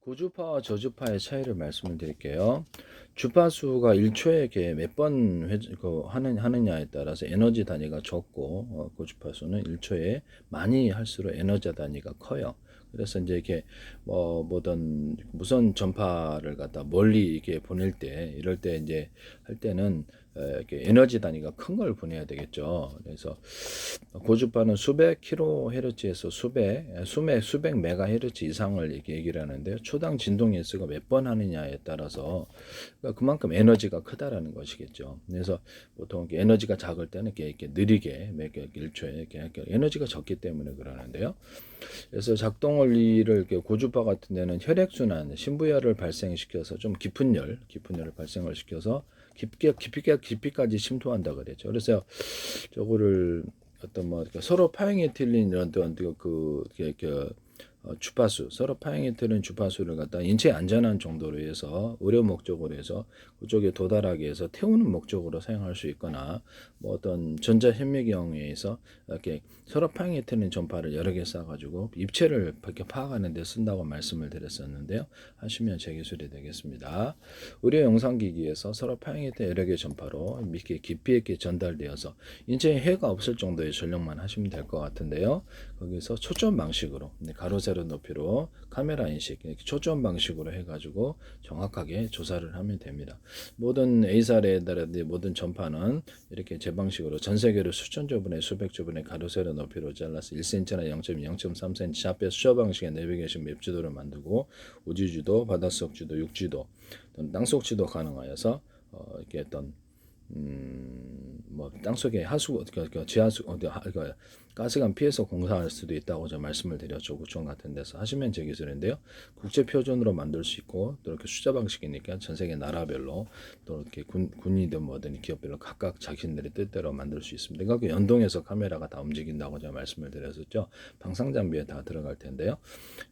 고주파와 저주파의 차이를 말씀을 드릴게요. 주파수가 1초에 몇 번 하느냐에 따라서 에너지 단위가 적고, 고주파수는 1초에 많이 할수록 에너지 단위가 커요. 그래서 이제 이렇게 뭐든 무선 전파를 갖다 멀리 이렇게 보낼 때, 이럴 때 이제 할 때는 이렇게 에너지 단위가 큰 걸 보내야 되겠죠. 그래서 고주파는 수백 킬로헤르츠에서 수백 메가헤르츠 이상을 얘기를 하는데요. 초당 진동 횟수가 몇 번 하느냐에 따라서 그만큼 에너지가 크다라는 것이겠죠. 그래서 보통 에너지가 작을 때는 이렇게 느리게 몇 1초에 이렇게 에너지가 적기 때문에 그러는데요. 그래서 작동 원리를 고주파 같은 데는 혈액순환, 신부열을 발생시켜서 좀 깊은 열을 발생을 시켜서 깊이까지 침투한다 그랬죠. 그래서 저거를 어떤 서로 파형이 틀린 이런 주파수, 서로 파형이 틀린 주파수를 갖다 인체에 안전한 정도로 해서 의료 목적으로 해서 그쪽에 도달하게 해서 태우는 목적으로 사용할 수 있거나 어떤 전자현미경에 의해서 이렇게 서로 파형이 틀린 전파를 여러 개 쏴가지고 입체를 이렇게 파악하는 데 쓴다고 말씀을 드렸었는데요. 하시면 제 기술이 되겠습니다. 의료 영상기기에서 서로 파형이 틀린 여러 개 전파로 이렇게 깊이 있게 전달되어서 인체에 해가 없을 정도의 전력만 하시면 될 것 같은데요. 거기서 초점 방식으로 가로 세로 높이로 카메라 인식 초점 방식으로 해가지고 정확하게 조사를 하면 됩니다. 모든 A사례라든지 모든 전파는 이렇게 제 방식으로 전 세계로 수천 조분의 수백 조분의 가로 세로 높이로 잘라서 1cm나 0.3cm 좌표 수저 방식의 내비게이션 맵지도를 만들고 우주지도, 바닷속 지도, 육지도, 땅속 지도 가능하여서 이렇게 어떤 땅속에 하수, 지하수, 가스관 피해서 공사할 수도 있다고 저 말씀을 드렸죠. 구청 같은 데서 하시면 제 기술인데요. 국제 표준으로 만들 수 있고 또 이렇게 숫자 방식이니까 전 세계 나라별로 또 이렇게 군이든 뭐든 기업별로 각각 자신들의 뜻대로 만들 수 있습니다. 그러니까 연동해서 카메라가 다 움직인다고 제가 말씀을 드렸었죠. 방상 장비에 다 들어갈 텐데요.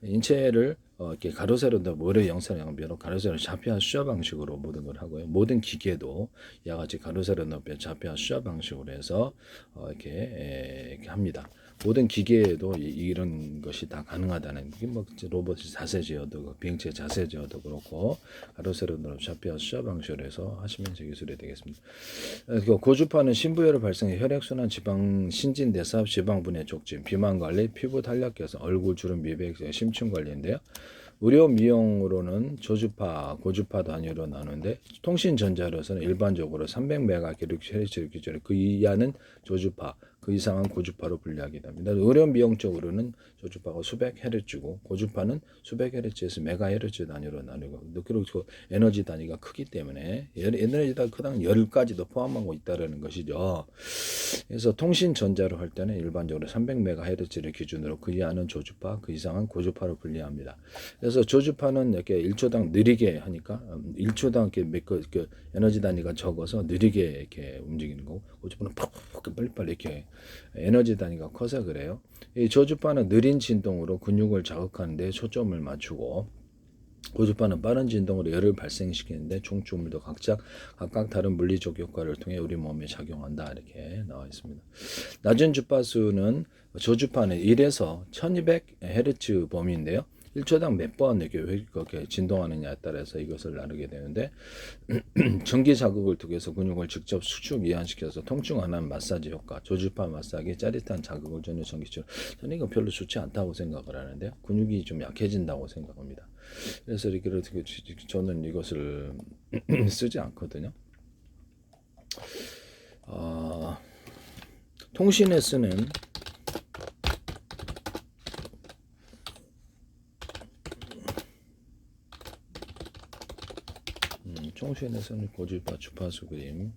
인체를 이렇게 가로 세로도 모래 영상 양변으로 가로 세로 좌표와 숫자 방식으로 모든 걸 하고요. 모든 기계도 이와같이 가로 세로 높여 좌표와 숫자 방식으로 해서 이렇게 합니다. 모든 기계에도 이런 것이 다 가능하다는 게 로봇 자세 제어도 비행체 자세 제어도 그렇고 가로 세로 높여 좌표와 숫자 방식으로 해서 하시면 제 기술이 되겠습니다. 고주파는 신부열을 발생해 혈액순환, 지방 신진 대사업, 지방분해 촉진, 비만 관리, 피부 탄력 개선, 얼굴 주름 미백, 심층 관리인데요. 의료 미용으로는 저주파, 고주파 단위로 나누는데 통신 전자로서는 일반적으로 300메가헤르츠 기준으로 그 이하는 저주파, 그 이상은 고주파로 분류하게 됩니다. 의료 미용 쪽으로는 저주파가 수백 헤르츠고 고주파는 수백 헤르츠에서 메가헤르츠 단위로 나누고 그리고 에너지 단위가 크기 때문에 에너지가 크다는 10까지도 포함하고 있다는 것이죠. 그래서 통신 전자로 할 때는 일반적으로 300메가헤르츠를 기준으로 그 이하는 저주파, 그 이상은 고주파로 분류합니다. 그래서 저주파는 이렇게 1초당 느리게 하니까 1초당 이렇게 에너지 단위가 적어서 느리게 이렇게 움직이는 거고 고주파는 팍 빨리빨리 이렇게 에너지 단위가 커서 그래요. 이 저주파는 느린 진동으로 근육을 자극하는 데 초점을 맞추고 고주파는 빠른 진동으로 열을 발생시키는데 총주물도 각각 다른 물리적 효과를 통해 우리 몸에 작용한다 이렇게 나와 있습니다. 낮은 주파수는 저주파는 1에서 1200Hz 범위인데요. 1초당 몇 번 이렇게 진동하느냐에 따라서 이것을 나누게 되는데 전기 자극을 통해서 근육을 직접 수축 이완시켜서 통증 완화하는 마사지 효과, 저주파 마사지, 짜릿한 자극을 주는 전기치료. 저는 이거 별로 좋지 않다고 생각을 하는데요. 근육이 좀 약해진다고 생각합니다. 그래서 이렇게 저는 이것을 쓰지 않거든요. 통신에 쓰는 통신에서는 고주파 주파수 그림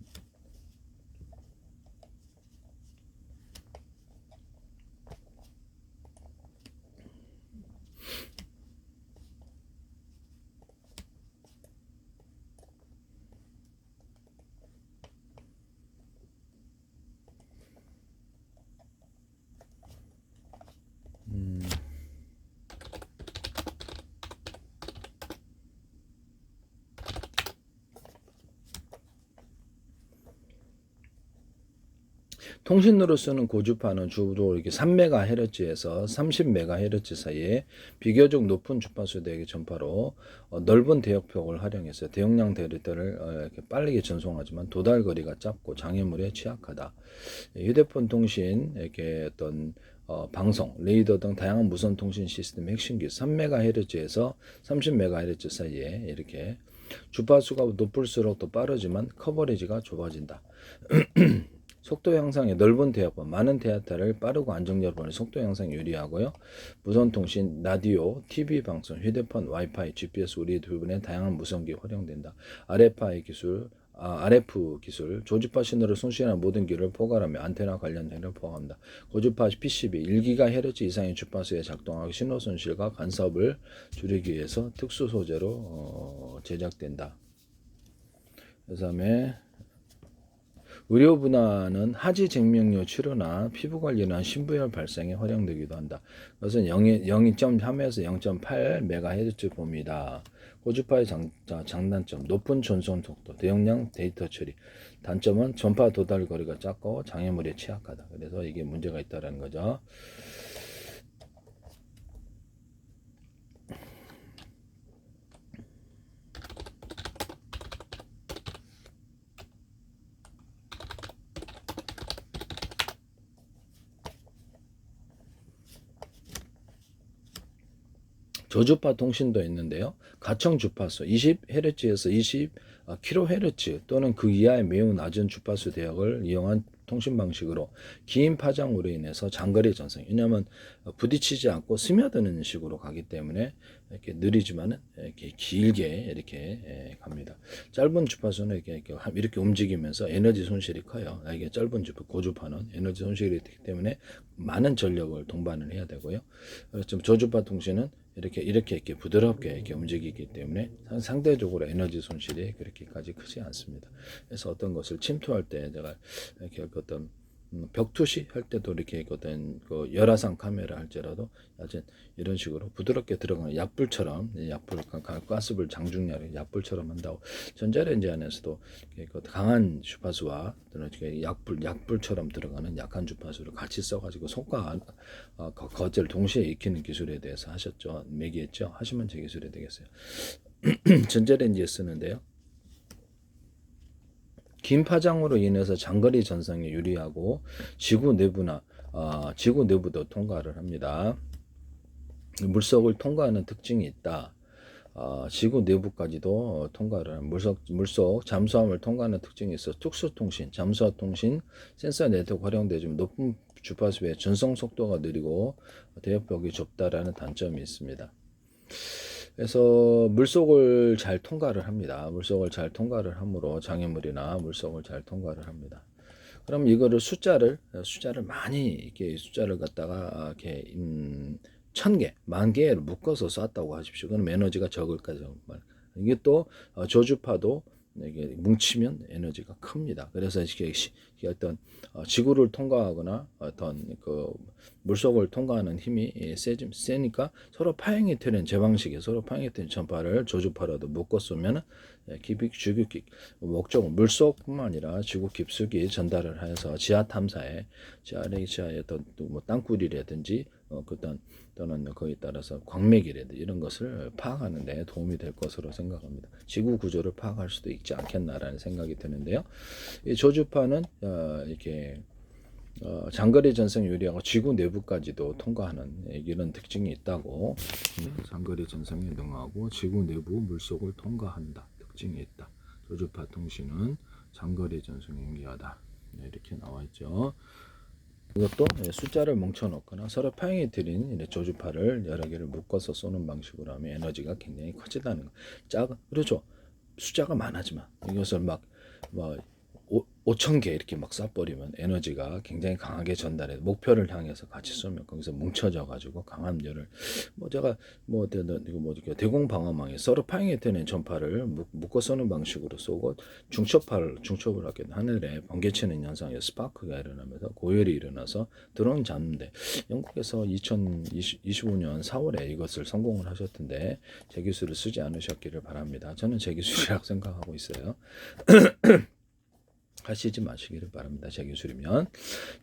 통신으로 쓰는 고주파는 주로 이렇게 3MHz에서 30MHz 사이에 비교적 높은 주파수 대역의 전파로 넓은 대역폭을 활용해서 대용량 데이터를 이렇게 빠르게 전송하지만 도달 거리가 짧고 장애물에 취약하다. 휴대폰 통신 이렇게 어떤 방송, 레이더 등 다양한 무선 통신 시스템 핵심 기술 3MHz에서 30MHz 사이에 이렇게 주파수가 높을수록 더 빠르지만 커버리지가 좁아진다. 속도 향상에 넓은 대역번, 많은 데이터를 빠르고 안정적으로 보내 속도 향상에 유리하고요. 무선 통신, 라디오, TV 방송, 휴대폰, 와이파이, GPS 우리 부분에 다양한 무선기 활용된다. RF 기술, 조주파 신호를 송신하는 모든 기를 포괄하며 안테나 관련 행위를 포함한다. 고주파 PCB 1GHz 이상의 주파수에 작동하고 신호 손실과 간섭을 줄이기 위해서 특수 소재로 제작된다. 그 다음에 의료 분야는 하지 증명료 치료나 피부 관리나 신부열 발생에 활용되기도 한다. 그것은 0.3에서 0.8MHz 봅니다. 고주파의 장단점, 높은 전송 속도, 대용량 데이터 처리. 단점은 전파 도달 거리가 작고 장애물에 취약하다. 그래서 이게 문제가 있다는 거죠. 저주파 통신도 있는데요. 가청 주파수 20Hz에서 20kHz 또는 그 이하의 매우 낮은 주파수 대역을 이용한 통신 방식으로 긴 파장으로 인해서 장거리 전송. 왜냐하면 부딪히지 않고 스며드는 식으로 가기 때문에 이렇게 느리지만은 이렇게 길게 이렇게 갑니다. 짧은 주파수는 이렇게 움직이면서 에너지 손실이 커요. 이게 짧은 주파, 고주파는 에너지 손실이 되기 때문에 많은 전력을 동반을 해야 되고요. 좀 저주파 통신은 이렇게 부드럽게 이렇게 움직이기 때문에 상대적으로 에너지 손실이 그렇게까지 크지 않습니다. 그래서 어떤 것을 침투할 때 제가 이렇게 어떤 벽투시 할 때도 이렇게 어떤 그 열화상 카메라 할지라도 이런 식으로 부드럽게 들어가는 약불처럼 가스불 장중열이 약불처럼 한다고. 전자레인지 안에서도 강한 주파수와 약불처럼 들어가는 약한 주파수를 같이 써가지고 속과 겉을 동시에 익히는 기술에 대해서 하셨죠. 매기했죠. 하시면 제 기술이 되겠어요. 전자레인지에 쓰는데요. 긴 파장으로 인해서 장거리 전송에 유리하고 지구 내부도 통과를 합니다. 물속을 통과하는 특징이 있다. 지구 내부까지도 통과를 하는 물속 잠수함을 통과하는 특징이 있어 특수통신, 잠수함통신, 센서 네트워크 활용되지만 높은 주파수의 전송 속도가 느리고 대역벽이 좁다라는 단점이 있습니다. 그래서 물속을 잘 통과를 합니다. 물속을 잘 통과를 함으로 장애물이나 물속을 잘 통과를 합니다. 그럼 이거를 숫자를 많이 이렇게 숫자를 갖다가 이렇게 1000개, 10,000개를 묶어서 쐈다고 하십시오. 그럼 에너지가 적을까 정말. 이게 또 저주파도 이게 뭉치면 에너지가 큽니다. 그래서 이게 어떤 지구를 통과하거나 어떤 그 물속을 통과하는 힘이 세니까 서로 파행이 되는 제 방식에 서로 파행이 되는 전파를 저주파라도 묶어 쏘면 주기킥 목적은 물속뿐만 아니라 지구 깊숙이 전달을 해서 지하 탐사에 지하의 어떤 뭐 땅굴이라든지 또는 거기에 따라서 광맥이라든지 이런 것을 파악하는 데 도움이 될 것으로 생각합니다. 지구 구조를 파악할 수도 있지 않겠나라는 생각이 드는데요. 이 저주파는 이렇게 장거리 전송 유리하고 지구 내부까지도 통과하는 이런 특징이 있다고. 장거리 전송에 능하고 지구 내부 물속을 통과한다 특징이 있다. 저주파 통신은 장거리 전송에 용이하다. 이렇게 나와 있죠. 이것도 숫자를 뭉쳐놓거나 서로 파행이 들인 저주파를 여러 개를 묶어서 쏘는 방식으로 하면 에너지가 굉장히 커진다는 거. 그렇죠. 숫자가 많아지만 이것을 막 5,000개 이렇게 막 쏴버리면 에너지가 굉장히 강하게 전달해 목표를 향해서 같이 쏘면 거기서 뭉쳐져 가지고 강한 열을 제가 대공방어망에 서로 파행이 되는 전파를 묶어 쏘는 방식으로 쏘고 중첩을 하게 하늘에 번개치는 현상에 스파크가 일어나면서 고열이 일어나서 드론 잡는데 영국에서 2025년 4월에 이것을 성공을 하셨던데 제 기술을 쓰지 않으셨기를 바랍니다. 저는 제 기술이라고 생각하고 있어요. 하시지 마시기를 바랍니다. 제 기술이면.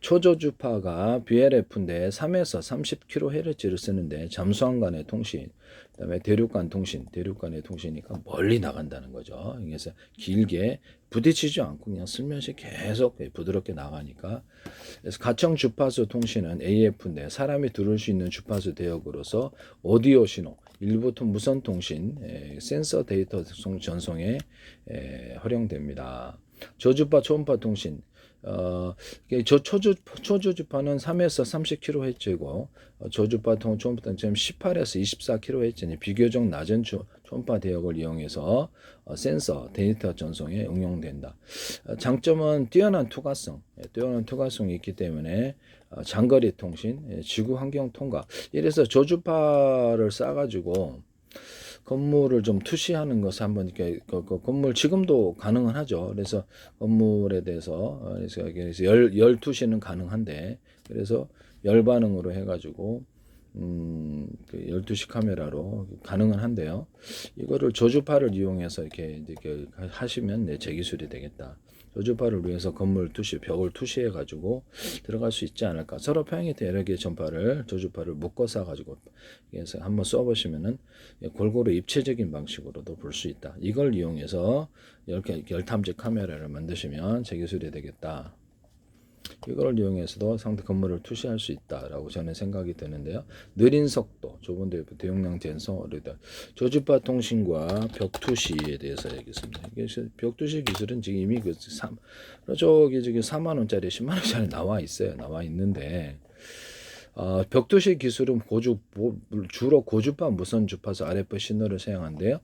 초저주파가 BLF인데 3에서 30kHz를 쓰는데 잠수함 간의 통신, 그다음에 대륙간 통신, 대륙간의 통신이니까 멀리 나간다는 거죠. 그래서 길게 부딪히지 않고 그냥 슬며시 계속 부드럽게 나가니까. 그래서 가청 주파수 통신은 AF인데 사람이 들을 수 있는 주파수 대역으로서 오디오 신호, 일부터 무선 통신, 센서 데이터 전송에 활용됩니다. 저주파 초음파 통신, 초저주파는 3에서 30kHz고 저주파 초음파 통신 18에서 24kHz니 비교적 낮은 초음파 대역을 이용해서 센서 데이터 전송에 응용된다. 장점은 뛰어난 투과성이 있기 때문에 장거리 통신, 지구 환경 통과. 이래서 저주파를 쏴가지고 건물을 좀 투시하는 것을 한번 이렇게 건물 지금도 가능은 하죠. 그래서 건물에 대해서 그래서 열 투시는 가능한데 그래서 열 반응으로 해가지고 그 12시 카메라로 가능은 한데요. 이거를 저주파를 이용해서 이렇게 하시면 제 기술이 되겠다. 저주파를 위해서 건물 투시, 벽을 투시해 가지고 들어갈 수 있지 않을까. 서로 평행이된 여러 개의 전파를 저주파를 묶어서 가지고 그래서 한번 써보시면은 골고루 입체적인 방식으로도 볼 수 있다. 이걸 이용해서 이렇게 열탐지 카메라를 만드시면 제 기술이 되겠다. 이걸 이용해서도 상대 건물을 투시할 수 있다라고 저는 생각이 드는데요. 느린 속도, 좁은 대용량 젠성, 저주파 통신과 벽투시에 대해서 얘기했습니다. 벽투시 기술은 지금 이미 저기 4만 원짜리, 10만 원짜리 나와 있어요. 나와 있는데. 벽투시 기술은 주로 고주파 무선 주파수 RF 신호를 사용하는데요.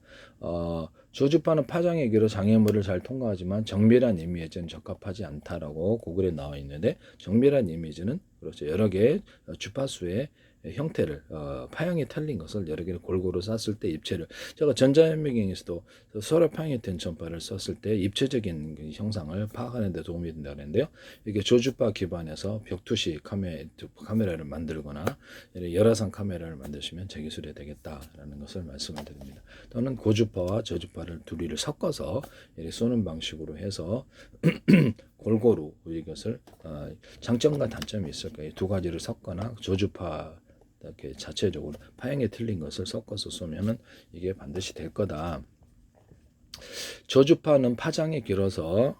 저주파는 파장의 길로 장애물을 잘 통과하지만 정밀한 이미지는 적합하지 않다라고 구글에 나와 있는데 정밀한 이미지는 그렇죠. 여러 개의 주파수의 형태를 파형이 틀린 것을 여러 개를 골고루 쐈을 때 입체를 제가 전자현미경에서도 서로 파형이 된 전파를 썼을 때 입체적인 형상을 파악하는 데 도움이 된다고 하는데요. 이게 저주파 기반에서 벽투시 카메라를 만들거나 열화상 카메라를 만드시면 제 기술이 되겠다라는 것을 말씀을 드립니다. 또는 고주파와 저주파를 둘이를 섞어서 쏘는 방식으로 해서 골고루 이것을 장점과 단점이 있을 거예요. 두 가지를 섞거나 저주파 이렇게 자체적으로 파형이 틀린 것을 섞어서 쏘면은 이게 반드시 될 거다. 저주파는 파장이 길어서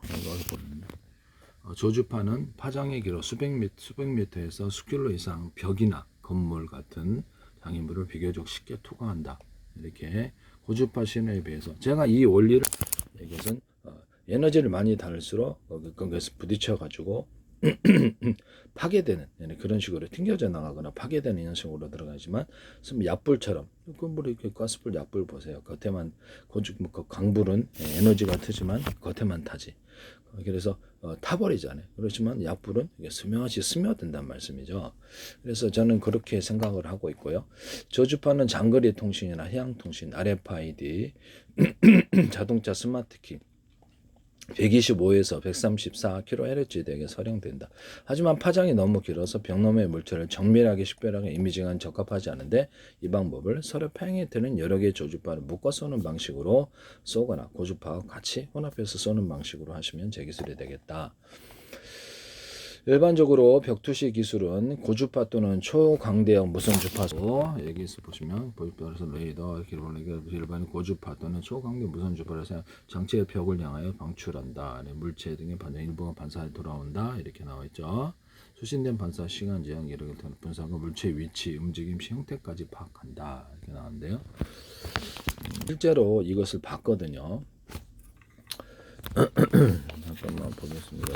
저주파는 파장이 길어 수백 미터에서 수킬로 이상 벽이나 건물 같은 장애물을 비교적 쉽게 투과한다. 이렇게 고주파 신호에 비해서 제가 이 원리를 이것은 에너지를 많이 달을수록 거기서 부딪혀 가지고 파괴되는 그런 식으로 튕겨져 나가거나 파괴되는 현상으로 들어가지만 약불처럼 이렇게 가스불 약불 보세요. 겉에만 강불은 에너지가 트지만 겉에만 타지. 그래서 타버리잖아요. 그렇지만 약불은 스며시 스며든단 말씀이죠. 그래서 저는 그렇게 생각을 하고 있고요. 저주파는 장거리 통신이나 해양 통신, RFID, 자동차 스마트키 125에서 134kHz 대에 사용된다. 하지만 파장이 너무 길어서 벽 너머의 물체를 정밀하게 식별하기 이미징은 적합하지 않은데 이 방법을 서로 평행이 되는 여러 개의 저주파를 묶어 쏘는 방식으로 쏘거나 고주파와 같이 혼합해서 쏘는 방식으로 하시면 제 기술이 되겠다. 일반적으로 벽투시 기술은 고주파 또는 초광대역 무선 주파수 여기서 보시면 보입도에서 레이더, 일반 고주파 또는 초광대 무선 주파를 사용 장치의 벽을 향하여 방출한다. 물체 등의 반전 일부가 반사에 돌아온다. 이렇게 나와 있죠. 수신된 반사 시간 제한 이렇게 분석과 물체 위치, 움직임 시 형태까지 파악한다. 이렇게 나왔는데요. 실제로 이것을 봤거든요. 잠깐만 보겠습니다.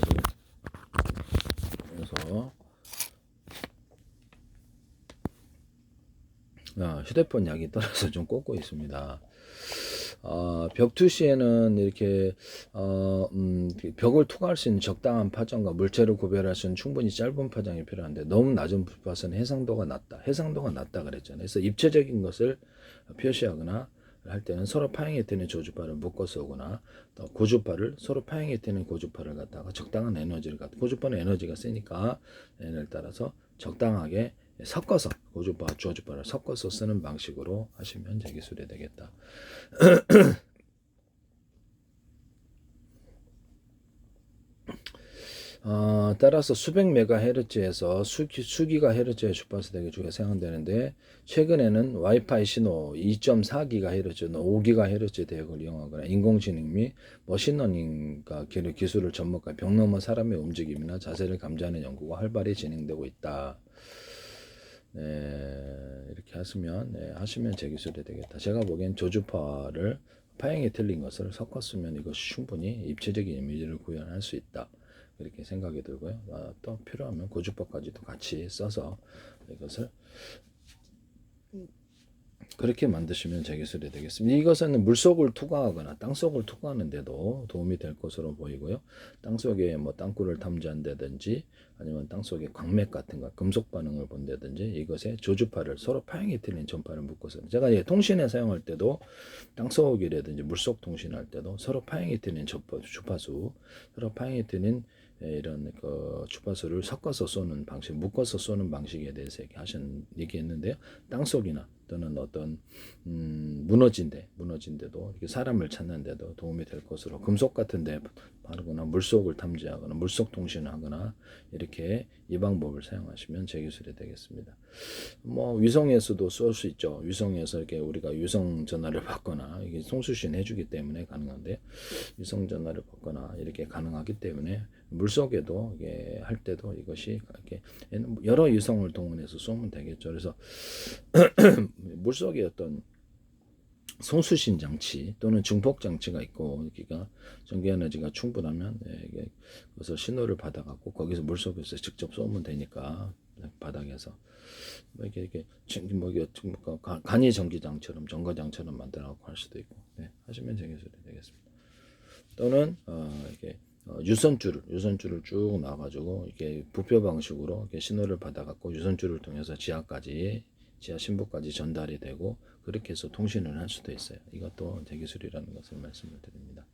그래서 휴대폰 약이 떨어져 좀 꽂고 있습니다. 벽투시에는 이렇게 벽을 투과할 수 있는 적당한 파장과 물체를 구별할 수 있는 충분히 짧은 파장이 필요한데 너무 낮은 주파수는 해상도가 낮다 그랬잖아요. 그래서 입체적인 것을 표시하거나 할 때는 서로 파형이 되는 저주파를 묶어서 오거나 또 고주파를 서로 파형이 되는 고주파를 갖다가 적당한 에너지를 갖다 고주파는 에너지가 세니까 에너지를 따라서 적당하게 섞어서 고주파, 저주파를 섞어서 쓰는 방식으로 하시면 제 기술이 되겠다. 따라서 수백 메가헤르츠에서 수기가헤르츠의 주파수 대기주가 사용되는데 최근에는 와이파이 신호 2.4기가헤르츠, 5기가헤르츠 대역을 이용하거나 인공지능 및 머신러닝과 기술을 접목한 벽 너머 사람의 움직임이나 자세를 감지하는 연구가 활발히 진행되고 있다. 네, 이렇게 하시면 하시면 제 기술이 되겠다. 제가 보기엔 조주파를 파형이 틀린 것을 섞었으면 이것이 충분히 입체적인 이미지를 구현할 수 있다. 그렇게 생각이 들고요. 또 필요하면 고주파까지도 같이 써서 이것을 그렇게 만드시면 제 기술이 되겠습니다. 이것은 물속을 투과하거나 땅속을 투과하는데도 도움이 될 것으로 보이고요. 땅속에 뭐 땅굴을 탐지한다든지 아니면 땅속에 광맥 같은 거 금속 반응을 본다든지 이것에 조주파를 서로 파형이 틀린 전파를 묶어서 제가 통신에 사용할 때도 땅속이라든지 물속 통신할 때도 서로 파형이 틀린 주파수 서로 파형이 틀린 이런 그 주파수를 섞어서 쏘는 방식, 묶어서 쏘는 방식에 대해서 얘기했는데요. 땅속이나 또는 어떤 무너진데도 이렇게 사람을 찾는데도 도움이 될 것으로 금속 같은데 바르거나 물속을 탐지하거나 물속 통신을 하거나 이렇게 이 방법을 사용하시면 제 기술이 되겠습니다. 뭐 위성에서도 쏠 수 있죠. 위성에서 이렇게 우리가 위성 전화를 받거나 이게 송수신 해주기 때문에 가능한데 위성 전화를 받거나 이렇게 가능하기 때문에 물속에도 이게 할 때도 이것이 이렇게 여러 위성을 동원해서 쏘면 되겠죠. 그래서 물속에 어떤 송수신 장치 또는 증폭 장치가 있고 여기가 전기 에너지가 충분하면 이게 그래서 신호를 받아갖고 거기서 물속에서 직접 쏘면 되니까 바닥에서 뭐 이렇게 뭐 이게 간이 전기장처럼 정거장처럼 만들어갖고 할 수도 있고 하시면 되겠습니다. 또는 이렇게 유선줄을 쭉 놔가지고 이렇게 부표 방식으로 이렇게 신호를 받아갖고 유선줄을 통해서 지하 신부까지 전달이 되고 그렇게 해서 통신을 할 수도 있어요. 이것도 대기술이라는 것을 말씀을 드립니다.